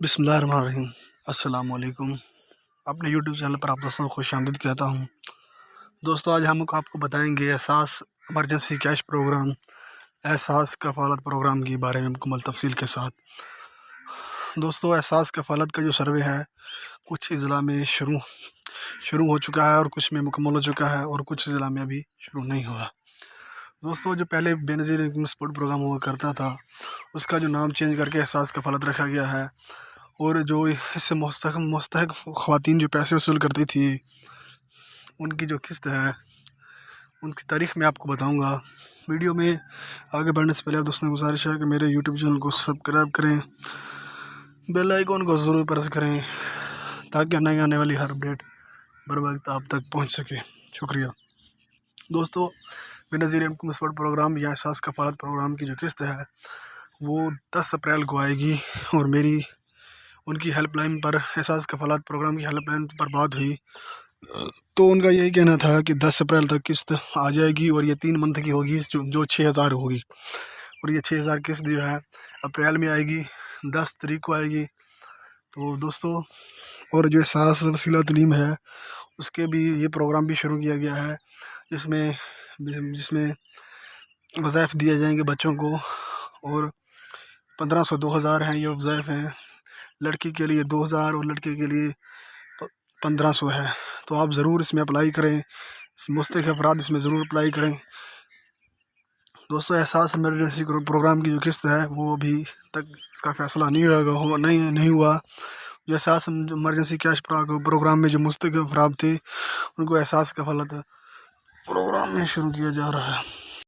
بسم اللہ الرحمن الرحیم۔ السلام علیکم۔ اپنے یوٹیوب چینل پر آپ دوستوں کو خوش آمدید کہتا ہوں۔ دوستو آج ہم آپ کو بتائیں گے احساس ایمرجنسی کیش پروگرام، احساس کفالت پروگرام کے بارے میں مکمل تفصیل کے ساتھ۔ دوستو احساس کفالت کا جو سروے ہے کچھ اضلاع میں شروع ہو چکا ہے اور کچھ میں مکمل ہو چکا ہے اور کچھ اضلاع میں ابھی شروع نہیں ہوا۔ دوستو جو پہلے بے نظیر انکم سپورٹ پروگرام ہوا کرتا تھا اس کا جو نام چینج کر کے احساس کفالت رکھا گیا ہے، اور جو اس سے مستحق خواتین جو پیسے وصول کرتی تھی ان کی جو قسط ہے ان کی تاریخ میں آپ کو بتاؤں گا۔ ویڈیو میں آگے بڑھنے سے پہلے آپ دوستوں کو گزارش ہے کہ میرے یوٹیوب چینل کو سبسکرائب کریں، بیل آئیکن کو ضرور پریس کریں تاکہ نئی آنے والی ہر اپڈیٹ بر وقت آپ تک پہنچ سکے۔ شکریہ۔ دوستو بے نظیر انکم سپورٹ پروگرام یا احساس کفالت پروگرام کی جو قسط ہے وہ 10 اپریل کو آئے گی، اور میری ان کی ہیلپ لائن پر احساس کفالت پروگرام کی ہیلپ لائن پر بات ہوئی تو ان کا یہی کہنا تھا کہ 10 اپریل تک قسط آ جائے گی، اور یہ 3 منتھ کی ہوگی جو 6000 ہوگی، اور یہ 6000 قسط جو ہے اپریل میں آئے گی، 10 تاریخ کو آئے گی۔ تو دوستو اور جو احساس وسیلہ تعلیم ہے اس کے بھی یہ پروگرام بھی شروع کیا گیا ہے، جس میں وظائف دیے جائیں گے بچوں کو، اور 1500 2000 ہیں یہ وظائف ہیں، لڑکی کے لیے 2000 اور لڑکے کے لیے 1500 ہے۔ تو آپ ضرور اس میں اپلائی کریں، مستحق افراد اس میں ضرور اپلائی کریں۔ دوستو احساس ایمرجنسی پروگرام کی جو قسط ہے وہ ابھی تک اس کا فیصلہ نہیں ہوا۔ جو احساس ایمرجنسی کیش پروگرام میں جو مستحق افراد تھے ان کو احساس کفالت پروگرام میں شروع کیا جا رہا ہے۔